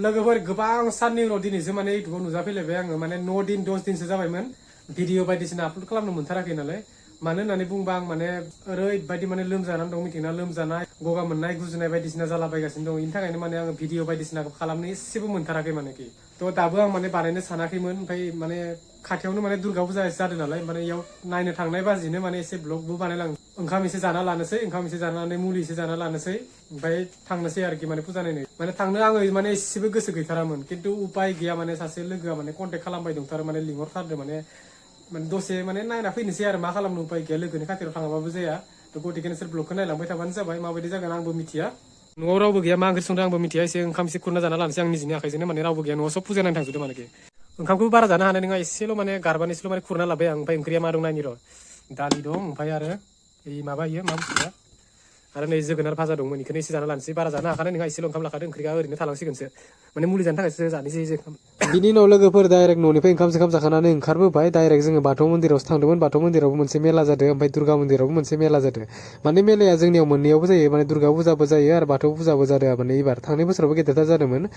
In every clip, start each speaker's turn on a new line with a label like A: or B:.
A: लोगोफोर गोबां साननि उनाव दिनैसो माने इउटुबाव नुजाफैलायबाय आङो माने 9 दिन 10 दिनसो जाबायमोन भिडिअ बायदिसिना आपल'ड खालामनो मोनथाराखै नालाय मानो होननानै बुंबा आं माने ओरैबायदि माने लोमजानानै दं मिथिना लोमजानाय गगा मोननाय गुजुनाय बायदिसिना जालाबायगासिनो दं बेनि थाखायनो माने आङो भिडिअ बायदिसिनाखौ खालामनो एसेबो मोनथाराखै मानेखि थ' दाबो आं माने बानायनो सानाखैमोन ओमफ्राय माने खाथियावनो माने दुर्गा फुजा जादों नालाय माने इयाव नायनो थांनाय बाजिनो माने एसे ब्लगबो बानायलां ओंखाम एसे जाना लानोसै ओंखाम एसे जानानै मुलि एसे जाना लानोसै ओमफ्राय थांनोसै आरोखि माने फुजा नायनो माने थांनो आङो माने एसेबो गोसो गैथारामोन खिन्थु उपाय गैया माने सासे लोगोआ माने कन्टेक्ट खालामबाय दंथारो माने लिंहरथारदों माने दसे माने नायना फैनोसै आरो मा खालामनो उपाय गैया लोगोनि खाथियाव थाङाबाबो जाया गतिके नोंसोर ब्लगखौ नायलांबाय थाबानो जाबाय माबायदि जागोन आंबो मिथिया न'आव रावबो गैया मा ओंख्रि संदों आंबो मिथिया एसे ओंखाम एसे खुरना जाना लानोसै आं निजिनि आखाइजोंनो माने रावबो गैया न'आव सब फुजा नायनो थांजोबदों मानेखि ओंखामखौ बारा जानो हानाय नङा एसेल' माने गारबानैसल' माने खुरना लाबाय आं ओमफ्राय ओंख्रिया मा दं नायनि र' दालि दं ओमफ्राय आरो माबा इयो मा बुस्थुआ आरो नै जोगोनार भाजा दंमोन बेखौनो एसे जाना लानोसै बारा जानो हाखानाय नङा एसेल' ओंखाम लाखादों ओंख्रिया ओरैनो थालांसिगोनसो माने मुलि जानो थाखायसो जानोसै ओंखाम बिनि उनाव लोगोफोर डाइरेक्ट न'निफ्राय ओंखाम जाखानानै ओंखारबोबाय डाइरेक्ट जोङो बाथौ मन्दिरावसो थांदोंमोन बाथौ मन्दिरावबो मोनसे मेला जादों ओमफ्राय दुर्गा मन्दिरावबो मोनसे मेला जादों माने मेलाया जोंनियाव मोननैयावबो जायो माने दुर्गा फुजाबो जायो आरो बाथौ फुजाबो जादों माने एबार थांनाय बोसोरावबो गेदेरथार जादोंमोन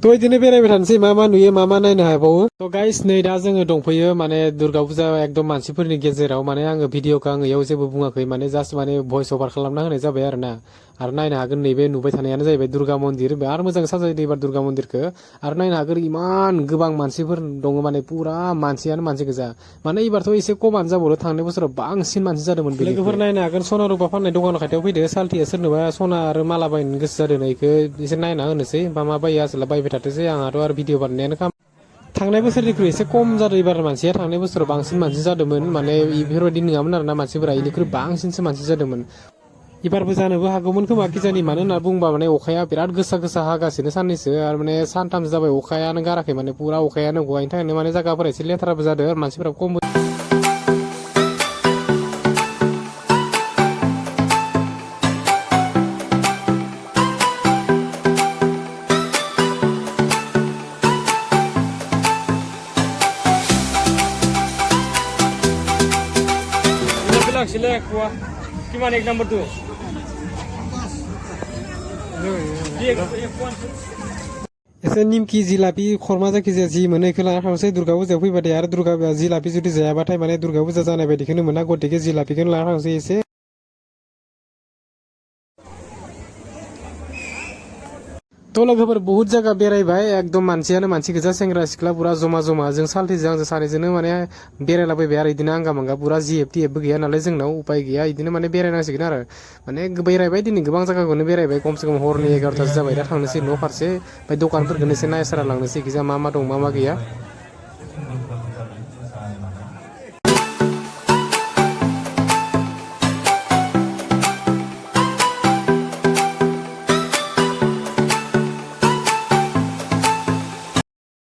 A: थ' बिदिनो बेरायबाय थानोसै मा नुयो मा नायनो हाबावो थ' गाइस नै दा जोङो दंफैयो माने दुर्गा फुजा एकदम मानसिफोरनि गेजेराव माने आङो भिडिअखौ आङो इयाव जेबो बुङाखै माने जास्ट माने भइस अभार खालामना होनाय जाबाय आरो ना आरो नायनो हागोन नैबे नुबाय थानायानो जाहैबाय दुर्गा मन्दिर आरो मोजां साजायदों एबार दुर्गा मन्दिरखौ आरो नायनो हागोन इमान गोबां मानसिफोर दङ माने पुरा मानसियानो मानसि गोजा माने एबारथ' एसे खमानो जाबावो थांनाय बोसोराव बांसिन मानसि जादोंमोन लोगोफोर नायनो हागोन सना रुपा फाननाय दखान खाथियाव फैदो सालथिया सोरनोबा सना आरो माला बायनो गोसो जादों इखौ एसे नायना होनोसै बा मा बायो आसोला बायबाय थाथोंसै आंहाथ' आरो भिडिअ बानायनायानो खाम थांनाय बोसोरनिख्रुइ एसे खम जादों एबार मानसिया थांनाय बोसोराव बांसिन मानसि जादोंमोन माने बेफोरबायदि नङामोन आरोना मानसिफोरा इनिख्रुइ बांसिनसो मानसि जादोंमोन एबारबो जानोबो हागौमोन खोमा किजानि मानो होनना बुंबा माने अखाया बिराद गोसा हागासिनो साननैसो आरो माने सानथामसो जाबाय अखायानो गाराखै माने पुरा अखायानो गवायनि थाखायनो माने जायगाफोरा एसे लेथ्राबो जादों आरो मानसिफोरा खमबो किमान एक नंबर 2 एसे निमखि जिलापि खरमा जायखिजाया जि मोनो बेखौ लाना थांसै दुर्गा फुजायाव फैबाथाय आरो दुर्गा जिलापि जुदि जायाबाथाय माने दुर्गा फुजा जानाय बायदिखौनो मोना गतिके जिलापिखौनो लाना थांसै एसे थ' लोगोफोर बहुत जायगा बेरायबाय एकदम मानसियानो मानसि गोजा सेंग्रा सिख्ला पुरा जमा जों सालथिजों आंजों सानैजोंनो माने बेरायलाबायबाय आरो बिदिनो आंगा मांगा पुरा जिएफबो गैया नालाय जोंनाव उपाय गैया बिदिनो माने बेरायनांसिगोन आरो माने बेरायबाय दिनै गोबां जायगाखौनो बेरायबाय खमसे खम हरनि 11थासो जाबाय दा थांनोसै न' फारसे ओमफ्राय दखानफोरखौनो एसे नायसारा लांनोसै खिजा मा दं मा गैया